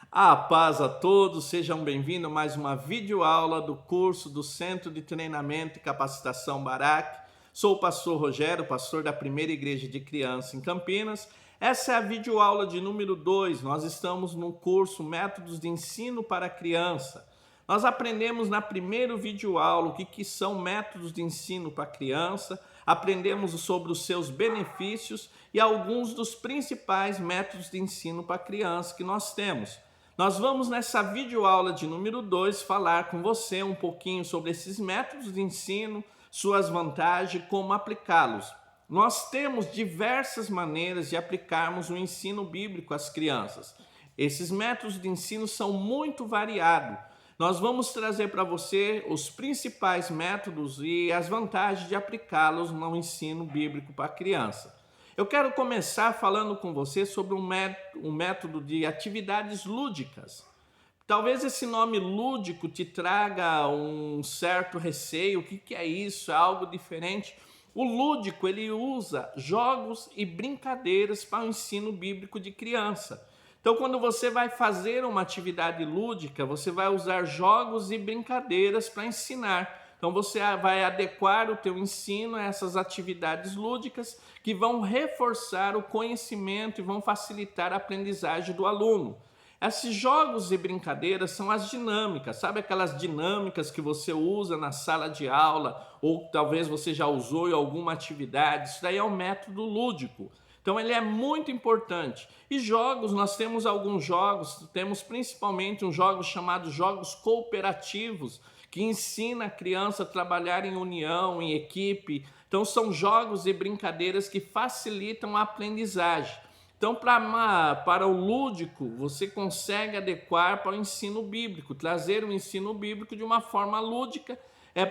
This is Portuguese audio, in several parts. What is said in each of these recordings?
A paz a todos, sejam bem-vindos a mais uma videoaula do curso do Centro de Treinamento e Capacitação Barak. Sou o pastor Rogério, pastor da Primeira Igreja de Criança em Campinas. Essa é a videoaula de número 2. Nós estamos no curso Métodos de Ensino para a Criança. Nós aprendemos na primeira videoaula o que são métodos de ensino para a criança, aprendemos sobre os seus benefícios e alguns dos principais métodos de ensino para a criança que nós temos. Nós vamos nessa videoaula de número 2 falar com você um pouquinho sobre esses métodos de ensino, suas vantagens e como aplicá-los. Nós temos diversas maneiras de aplicarmos o ensino bíblico às crianças. Esses métodos de ensino são muito variados. Nós vamos trazer para você os principais métodos e as vantagens de aplicá-los no ensino bíblico para a criança. Eu quero começar falando com você sobre um método de atividades lúdicas. Talvez esse nome lúdico te traga um certo receio. O que é isso? É algo diferente? O lúdico, ele usa jogos e brincadeiras para o ensino bíblico de criança. Então, quando você vai fazer uma atividade lúdica, você vai usar jogos e brincadeiras para ensinar. Então, você vai adequar o teu ensino a essas atividades lúdicas que vão reforçar o conhecimento e vão facilitar a aprendizagem do aluno. Esses jogos e brincadeiras são as dinâmicas, sabe aquelas dinâmicas que você usa na sala de aula ou talvez você já usou em alguma atividade? Isso daí é um método lúdico. Então ele é muito importante. E jogos, nós temos alguns jogos, temos principalmente um jogo chamado jogos cooperativos, que ensina a criança a trabalhar em união, em equipe. Então são jogos e brincadeiras que facilitam a aprendizagem. Então, para o lúdico, você consegue adequar para o ensino bíblico, trazer o ensino bíblico de uma forma lúdica.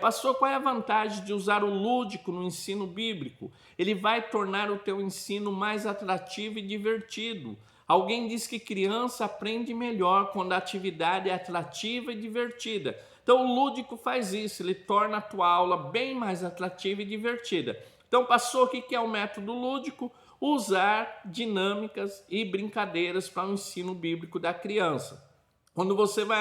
Pastor, qual é a vantagem de usar o lúdico no ensino bíblico? Ele vai tornar o teu ensino mais atrativo e divertido. Alguém diz que criança aprende melhor quando a atividade é atrativa e divertida. Então, o lúdico faz isso, ele torna a tua aula bem mais atrativa e divertida. Então, pastor, o que é o método lúdico? Usar dinâmicas e brincadeiras para o ensino bíblico da criança. Quando você vai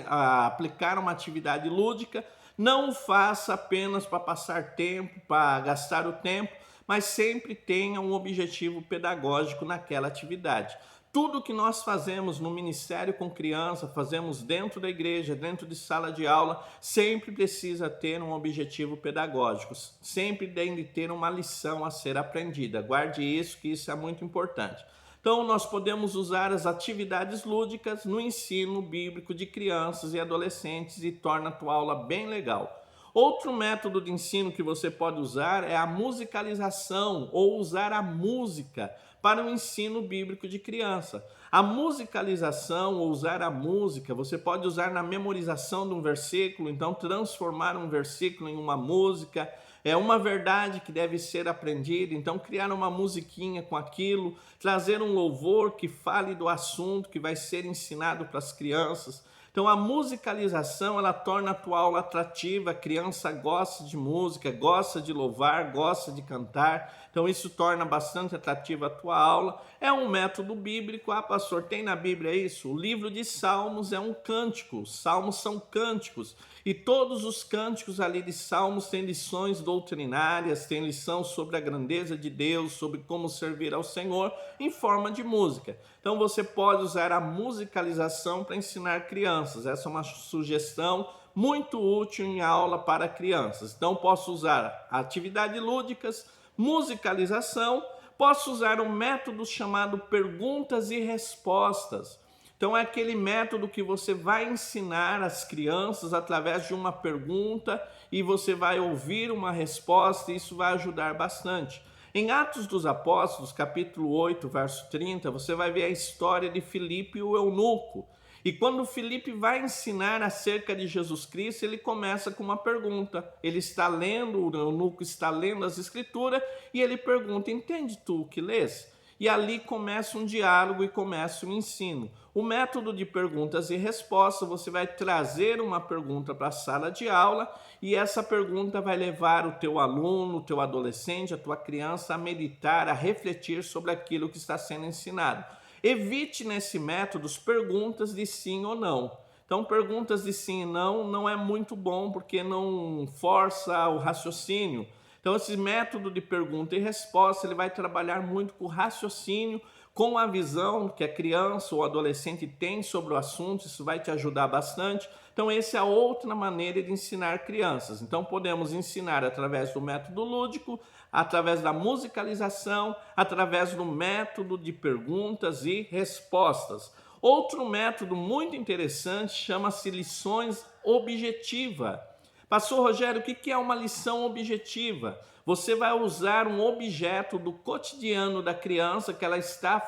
aplicar uma atividade lúdica, não o faça apenas para passar tempo, para gastar o tempo, mas sempre tenha um objetivo pedagógico naquela atividade. Tudo que nós fazemos no ministério com criança, fazemos dentro da igreja, dentro de sala de aula, sempre precisa ter um objetivo pedagógico, sempre tem de ter uma lição a ser aprendida. Guarde isso, que isso é muito importante. Então, nós podemos usar as atividades lúdicas no ensino bíblico de crianças e adolescentes e torna a tua aula bem legal. Outro método de ensino que você pode usar é a musicalização ou usar a música para o ensino bíblico de criança. A musicalização ou usar a música, você pode usar na memorização de um versículo, então transformar um versículo em uma música. É uma verdade que deve ser aprendida, então criar uma musiquinha com aquilo, trazer um louvor que fale do assunto que vai ser ensinado para as crianças. Então a musicalização, ela torna a tua aula atrativa, a criança gosta de música, gosta de louvar, gosta de cantar, então isso torna bastante atrativa a tua aula. É um método bíblico. Pastor, tem na Bíblia isso? O livro de Salmos é um cântico, os salmos são cânticos, e todos os cânticos ali de Salmos têm lições doutrinárias, têm lição sobre a grandeza de Deus, sobre como servir ao Senhor, em forma de música. Então você pode usar a musicalização para ensinar crianças. Essa é uma sugestão muito útil em aula para crianças. Então posso usar atividades lúdicas, musicalização, posso usar um método chamado perguntas e respostas. Então é aquele método que você vai ensinar as crianças através de uma pergunta e você vai ouvir uma resposta, e isso vai ajudar bastante. Em Atos dos Apóstolos, capítulo 8, verso 30, você vai ver a história de Filipe e o eunuco. E quando Filipe vai ensinar acerca de Jesus Cristo, ele começa com uma pergunta. Ele está lendo, o eunuco está lendo as escrituras e ele pergunta: entende tu o que lês? E ali começa um diálogo e começa um ensino. O método de perguntas e respostas, você vai trazer uma pergunta para a sala de aula e essa pergunta vai levar o teu aluno, o teu adolescente, a tua criança a meditar, a refletir sobre aquilo que está sendo ensinado. Evite nesse método perguntas de sim ou não. Então, perguntas de sim e não é muito bom porque não força o raciocínio. Então, esse método de pergunta e resposta, ele vai trabalhar muito com o raciocínio, com a visão que a criança ou adolescente tem sobre o assunto, isso vai te ajudar bastante. Então, essa é a outra maneira de ensinar crianças. Então, podemos ensinar através do método lúdico, através da musicalização, através do método de perguntas e respostas. Outro método muito interessante chama-se lições objetiva. Pastor Rogério, o que é uma lição objetiva? Você vai usar um objeto do cotidiano da criança que ela está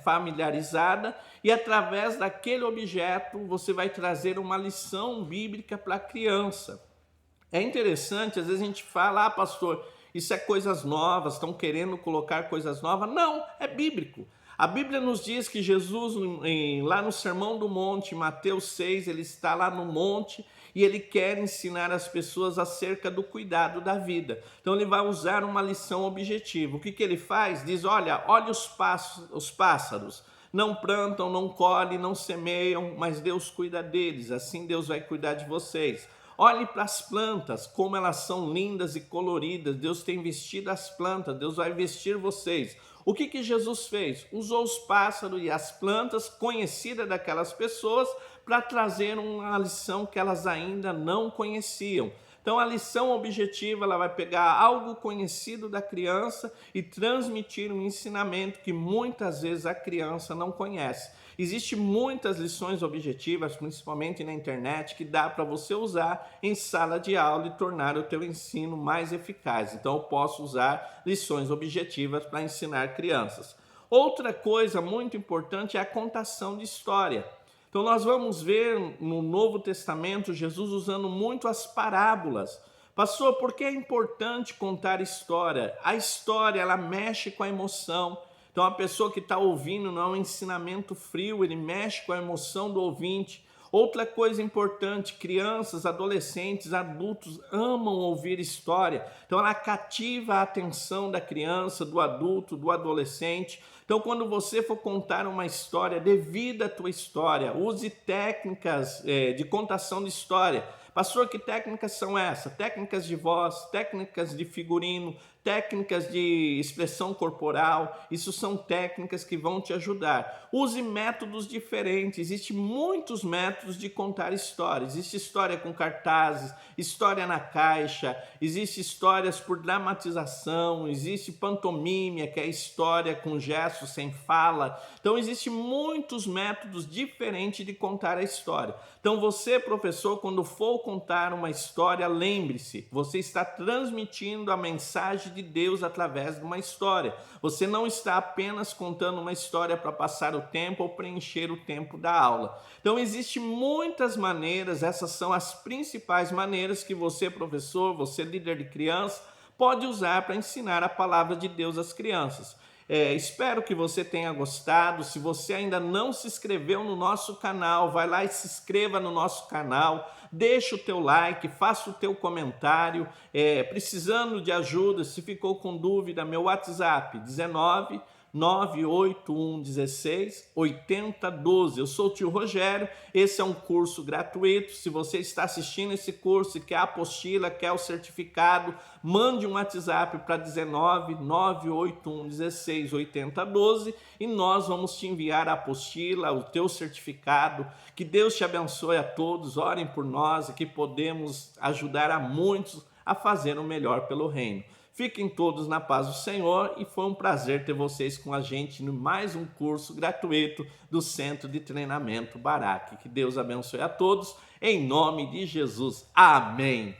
familiarizada e através daquele objeto você vai trazer uma lição bíblica para a criança. É interessante, às vezes a gente fala, pastor, isso é coisas novas, estão querendo colocar coisas novas. Não, é bíblico. A Bíblia nos diz que Jesus, lá no Sermão do Monte, Mateus 6, ele está lá no monte e ele quer ensinar as pessoas acerca do cuidado da vida. Então ele vai usar uma lição objetiva. O que ele faz? Diz, olha os pássaros. Não plantam, não colhem, não semeiam, mas Deus cuida deles. Assim Deus vai cuidar de vocês. Olhe para as plantas, como elas são lindas e coloridas. Deus tem vestido as plantas, Deus vai vestir vocês. O que Jesus fez? Usou os pássaros e as plantas conhecidas daquelas pessoas para trazer uma lição que elas ainda não conheciam. Então a lição objetiva, ela vai pegar algo conhecido da criança e transmitir um ensinamento que muitas vezes a criança não conhece. Existem muitas lições objetivas, principalmente na internet, que dá para você usar em sala de aula e tornar o teu ensino mais eficaz. Então eu posso usar lições objetivas para ensinar crianças. Outra coisa muito importante é a contação de história. Então nós vamos ver no Novo Testamento Jesus usando muito as parábolas. Pastor, por que é importante contar história? A história, ela mexe com a emoção. Então a pessoa que está ouvindo não é um ensinamento frio, ele mexe com a emoção do ouvinte. Outra coisa importante, crianças, adolescentes, adultos amam ouvir história. Então ela cativa a atenção da criança, do adulto, do adolescente. Então quando você for contar uma história, dê vida à tua história. Use técnicas de contação de história. Pastor, que técnicas são essas? Técnicas de voz, técnicas de figurino, técnicas de expressão corporal. Isso são técnicas que vão te ajudar. Use métodos diferentes. Existem muitos métodos de contar histórias. Existe história com cartazes, história na caixa, existe histórias por dramatização, existe pantomime, que é história com gestos sem fala. Então, existem muitos métodos diferentes de contar a história. Então, você, professor, quando for contar uma história, lembre-se, você está transmitindo a mensagem de Deus através de uma história. Você não está apenas contando uma história para passar o tempo ou preencher o tempo da aula. Então, existem muitas maneiras, essas são as principais maneiras que você, professor, você, líder de criança, pode usar para ensinar a palavra de Deus às crianças. Espero que você tenha gostado. Se você ainda não se inscreveu no nosso canal, vai lá e se inscreva no nosso canal, deixa o teu like, faça o teu comentário. Precisando de ajuda, se ficou com dúvida, meu WhatsApp 19 981 16 80 12. Eu sou o tio Rogério, esse é um curso gratuito. Se você está assistindo esse curso e quer a apostila, quer o certificado, mande um WhatsApp para 19 981 16 80 12 e nós vamos te enviar a apostila, o teu certificado. Que Deus te abençoe a todos, orem por nós e que podemos ajudar a muitos a fazer o melhor pelo reino. Fiquem todos na paz do Senhor e foi um prazer ter vocês com a gente no mais um curso gratuito do Centro de Treinamento Barak. Que Deus abençoe a todos, em nome de Jesus. Amém.